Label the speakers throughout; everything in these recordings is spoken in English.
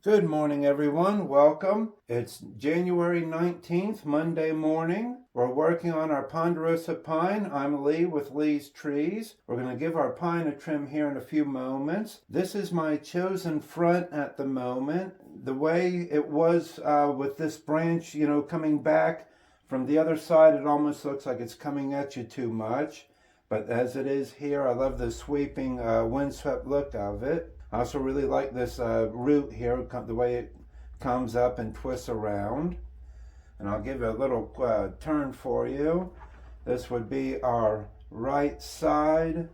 Speaker 1: Good morning, everyone. Welcome. It's January 19th, Monday morning. We're working on our Ponderosa Pine. I'm Lee with Lee's Trees. We're going to give our pine a trim here in a few moments. This is my chosen front at the moment. The way it was with this branch, coming back from the other side, it almost looks like it's coming at you too much. But as it is here, I love the sweeping, windswept look of it. I also really like this root here, the way it comes up and twists around. And I'll give you a little turn for you. This would be our right side,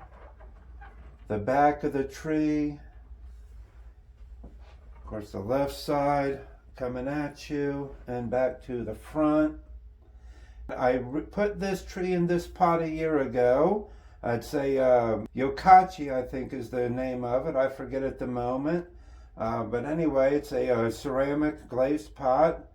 Speaker 1: the back of the tree, of course the left side coming at you, and back to the front. I put this tree in this pot a year ago. It's a yokachi, I think is the name of it. I forget at the moment. But anyway, it's a ceramic glazed pot.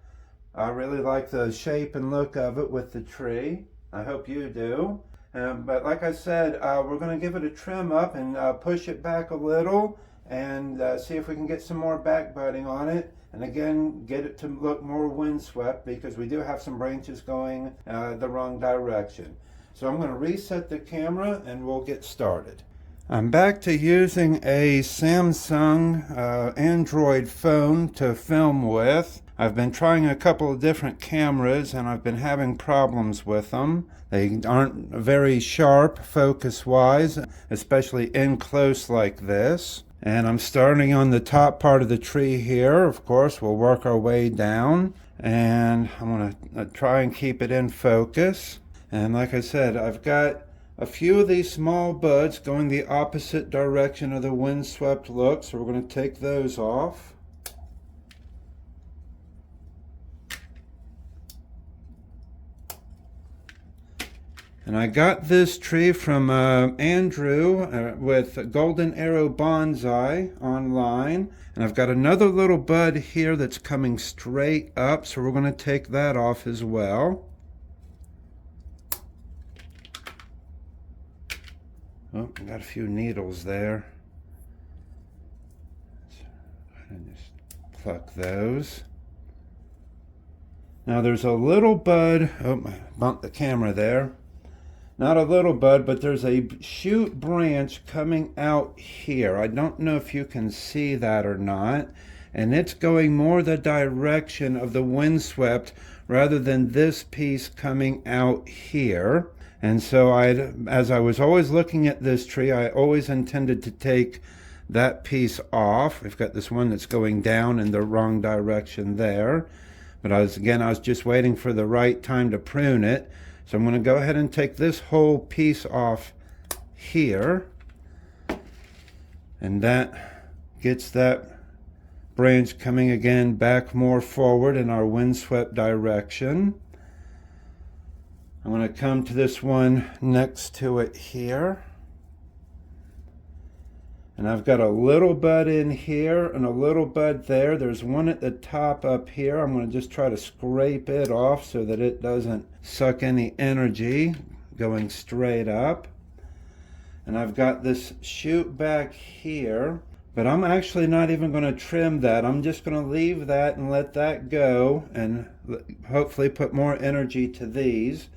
Speaker 1: I really like the shape and look of it with the tree. I hope you do. But like I said, we're going to give it a trim up and push it back a little and see if we can get some more back budding on it. And again, get it to look more windswept because we do have some branches going the wrong direction. So I'm going to reset the camera and we'll get started. I'm back to using a Samsung Android phone to film with. I've been trying a couple of different cameras and I've been having problems with them. They aren't very sharp focus-wise, especially in close like this. And I'm starting on the top part of the tree here. Of course, we'll work our way down. And I'm going to try and keep it in focus. And like I said, I've got a few of these small buds going the opposite direction of the windswept look. So we're going to take those off. And I got this tree from Andrew with Golden Arrow Bonsai online. And I've got another little bud here that's coming straight up. So we're going to take that off as well. Oh, I got a few needles there. So just pluck those. Now there's a little bud. Oh, I bumped the camera there. Not a little bud, but there's a shoot branch coming out here. I don't know if you can see that or not. And it's going more the direction of the windswept rather than this piece coming out here. And so as I was always looking at this tree, I always intended to take that piece off. We've got this one that's going down in the wrong direction there. But I was just waiting for the right time to prune it. So I'm going to go ahead and take this whole piece off here. And that gets that branch coming again back more forward in our windswept direction. I'm going to come to this one next to it here. And I've got a little bud in here and a little bud there. There's one at the top up here. I'm going to just try to scrape it off so that it doesn't suck any energy going straight up. And I've got this shoot back here. But I'm actually not even going to trim that. I'm just going to leave that and let that go and hopefully put more energy to these.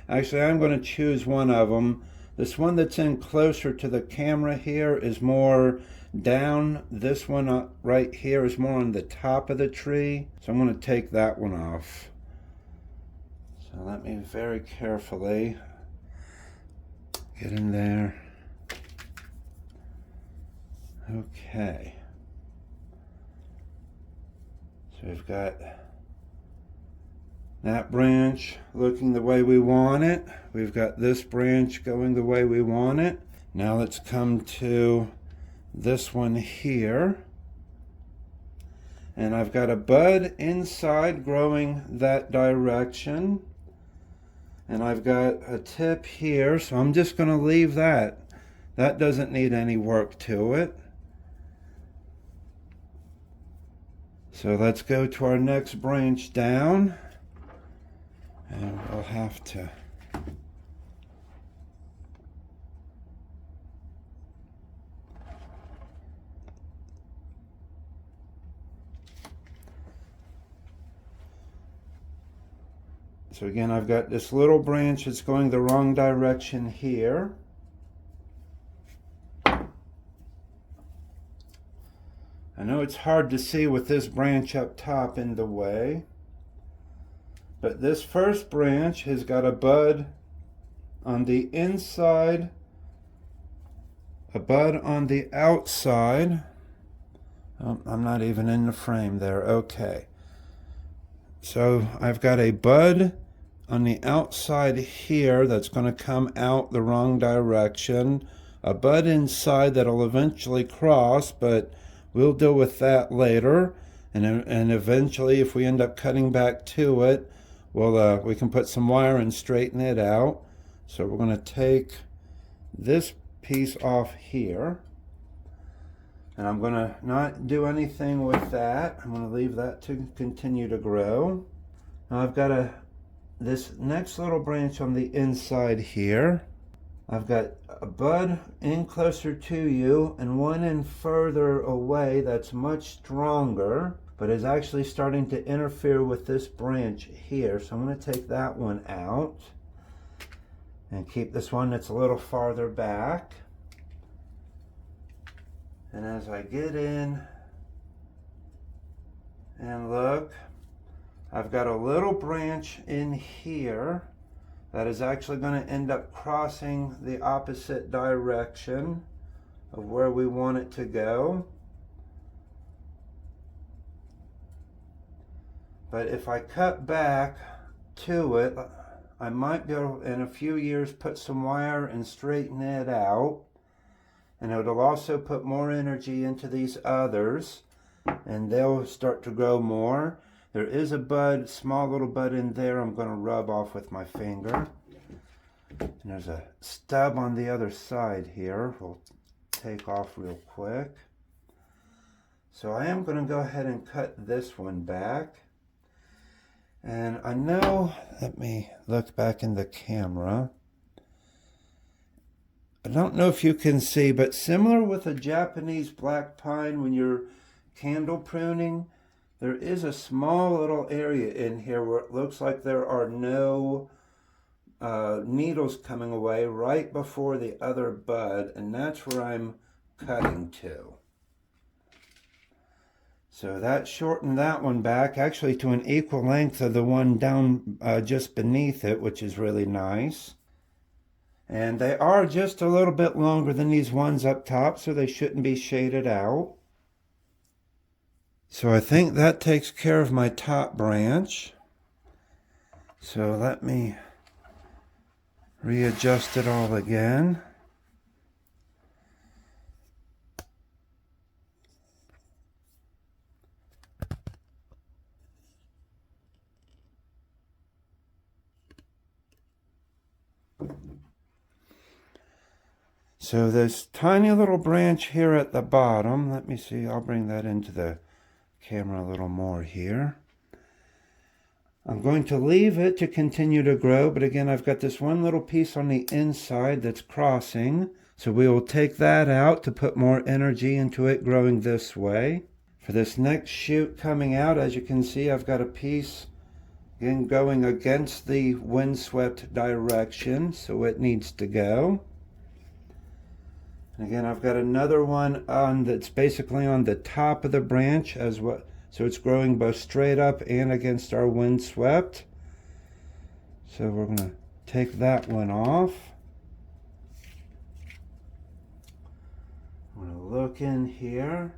Speaker 1: Actually, I'm going to choose one of them. This one that's in closer to the camera here is more down. This one right here is more on the top of the tree. So I'm going to take that one off. So let me very carefully get in there. Okay. So we've got that branch looking the way we want it. We've got this branch going the way we want it. Now let's come to this one here. And I've got a bud inside growing that direction. And I've got a tip here, so I'm just going to leave that. That doesn't need any work to it. So let's go to our next branch down. And we'll have to So again, I've got this little branch that's going the wrong direction here. I know it's hard to see with this branch up top in the way, but this first branch has got a bud on the inside, a bud on the outside. Oh, I'm not even in the frame there. Okay. So I've got a bud on the outside here that's going to come out the wrong direction. A bud inside that'll eventually cross, but we'll deal with that later. And eventually, if we end up cutting back to it, we can put some wire and straighten it out. So we're going to take this piece off here. And I'm going to not do anything with that. I'm going to leave that to continue to grow. Now I've got this next little branch on the inside here. I've got a bud in closer to you and one in further away that's much stronger, but is actually starting to interfere with this branch here. So I'm going to take that one out and keep this one that's a little farther back. And as I get in and look, I've got a little branch in here that is actually going to end up crossing the opposite direction of where we want it to go. But if I cut back to it, I might be able, in a few years, put some wire and straighten it out. And it'll also put more energy into these others, and they'll start to grow more. There is a bud, small little bud in there I'm going to rub off with my finger. And there's a stub on the other side here. We'll take off real quick. So I am going to go ahead and cut this one back. And I know, let me look back in the camera. I don't know if you can see, but similar with a Japanese black pine, when you're candle pruning, there is a small little area in here where it looks like there are no needles coming away right before the other bud, and that's where I'm cutting to. So that shortened that one back, actually to an equal length of the one down just beneath it, which is really nice. And they are just a little bit longer than these ones up top, so they shouldn't be shaded out. So I think that takes care of my top branch. So let me readjust it all again. So this tiny little branch here at the bottom, let me see, I'll bring that into the camera a little more here. I'm going to leave it to continue to grow, but again, I've got this one little piece on the inside that's crossing, so we will take that out to put more energy into it growing this way. For this next shoot coming out, as you can see, I've got a piece again going against the windswept direction, so it needs to go. And again, I've got another one on that's basically on the top of the branch as well, so it's growing both straight up and against our windswept. So we're going to take that one off. I'm going to look in here,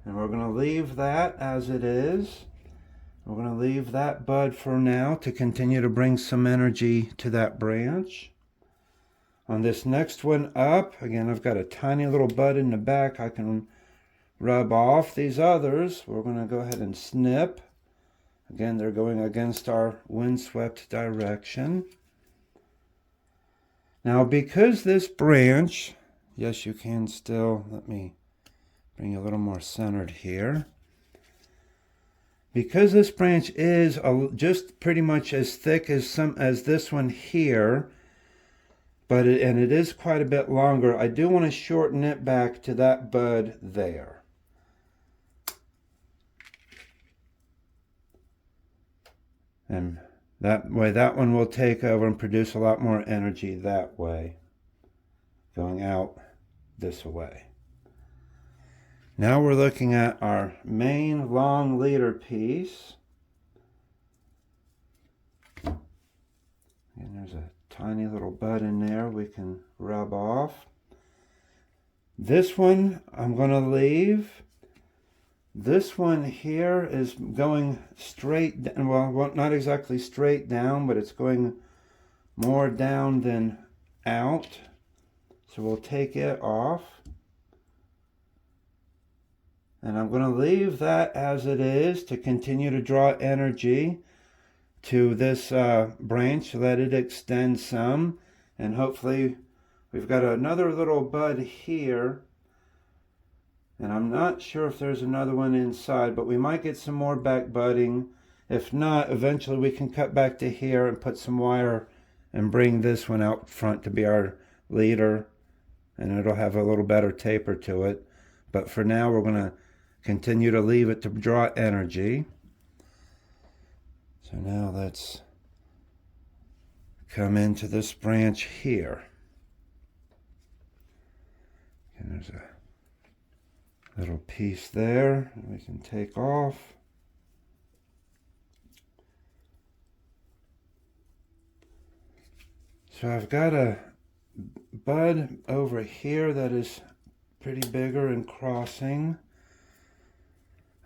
Speaker 1: and we're going to leave that as it is. We're going to leave that bud for now to continue to bring some energy to that branch. On this next one up, again, I've got a tiny little bud in the back I can rub off. These others, we're going to go ahead and snip. Again, they're going against our windswept direction. Now, because this branch, yes, you can still, let me bring you a little more centered here. Because this branch is just pretty much as thick as this one here, and it is quite a bit longer, I do want to shorten it back to that bud there. And That way, that one will take over and produce a lot more energy that way, going out this way. Now we're looking at our main long leader piece. And there's a tiny little bud in there we can rub off. This one I'm going to leave. This one here is going straight down. Well, not exactly straight down, but it's going more down than out. So we'll take it off. And I'm going to leave that as it is to continue to draw energy to this branch, let it extend some. And hopefully we've got another little bud here. And I'm not sure if there's another one inside, but we might get some more back budding. If not, eventually we can cut back to here and put some wire and bring this one out front to be our leader. And it'll have a little better taper to it. But for now, we're going to continue to leave it to draw energy. So now let's come into this branch here. And there's a little piece there that we can take off. So I've got a bud over here that is pretty bigger and crossing.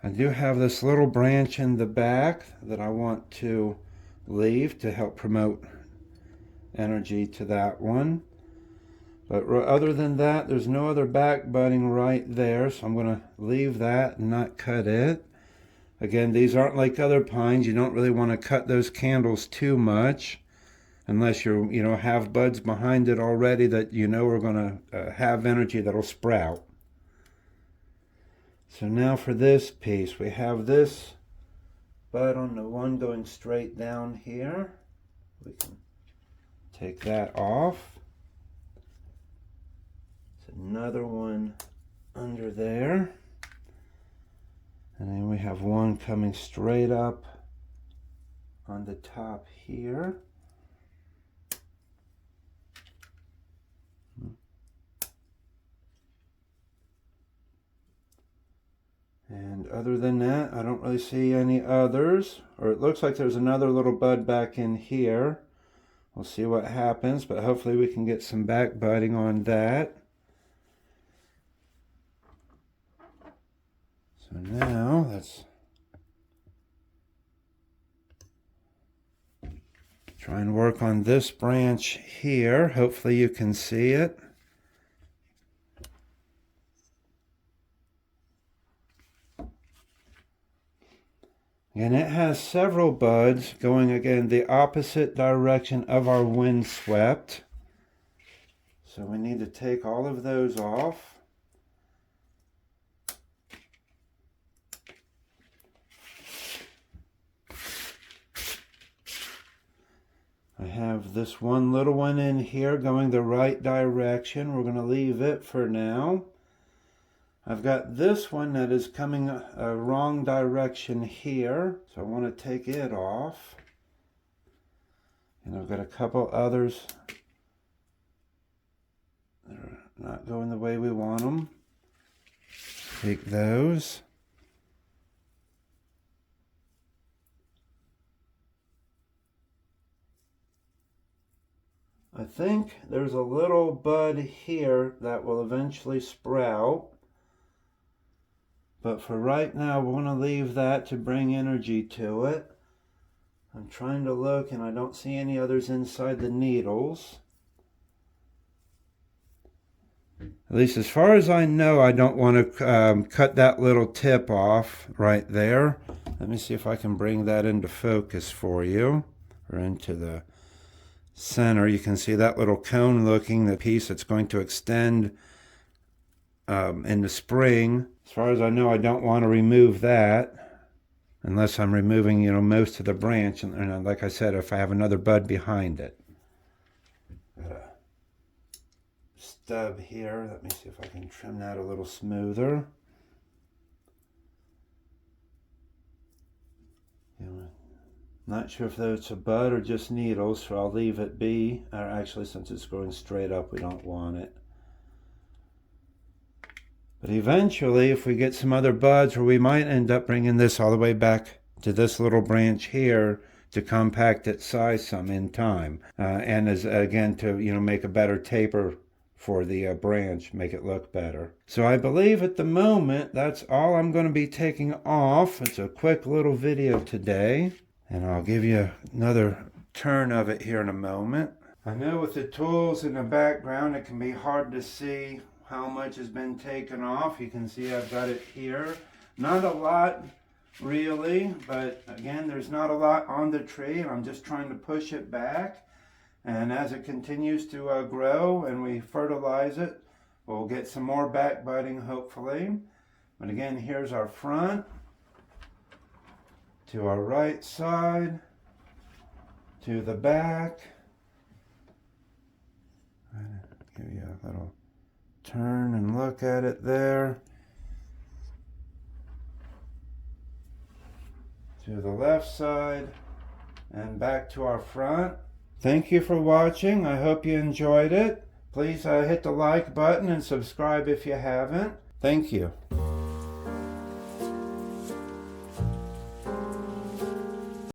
Speaker 1: I do have this little branch in the back that I want to leave to help promote energy to that one. But other than that, there's no other back budding right there, so I'm going to leave that and not cut it. Again, these aren't like other pines. You don't really want to cut those candles too much unless you have buds behind it already that are going to have energy that'll sprout. So now for this piece, we have this bud on the one going straight down here. We can take that off. Another one under there, and then we have one coming straight up on the top here. And other than that, I don't really see any others, or it looks like there's another little bud back in here. We'll see what happens, but hopefully we can get some back budding on that. So now let's try and work on this branch here. Hopefully you can see it. And it has several buds going again the opposite direction of our windswept. So we need to take all of those off. I have this one little one in here going the right direction. We're going to leave it for now. I've got this one that is coming a wrong direction here, so I want to take it off. And I've got a couple others that are not going the way we want them. Take those. I think there's a little bud here that will eventually sprout. But for right now, we're going to leave that to bring energy to it. I'm trying to look and I don't see any others inside the needles. At least as far as I know, I don't want to cut that little tip off right there. Let me see if I can bring that into focus for you, or into the center. You can see that little cone looking, the piece that's going to extend in the spring. As far as I know, I don't want to remove that unless I'm removing, most of the branch. And like I said, if I have another bud behind it. Got a stub here. Let me see if I can trim that a little smoother. Not sure if that's a bud or just needles, so I'll leave it be. Or actually, since it's growing straight up, we don't want it. But eventually, if we get some other buds, or we might end up bringing this all the way back to this little branch here to compact its size some in time. And as again, to make a better taper for the branch, make it look better. So I believe at the moment, that's all I'm going to be taking off. It's a quick little video today. And I'll give you another turn of it here in a moment. I know with the tools in the background, it can be hard to see how much has been taken off. You can see I've got it here. Not a lot really, but again, there's not a lot on the tree, and I'm just trying to push it back. And as it continues to grow and we fertilize it, we'll get some more back budding hopefully. But again, here's our front, to our right side, to the back. Give you a little turn and look at it there. To the left side and back to our front. Thank you for watching. I hope you enjoyed it. Please hit the like button and subscribe if you haven't. Thank you.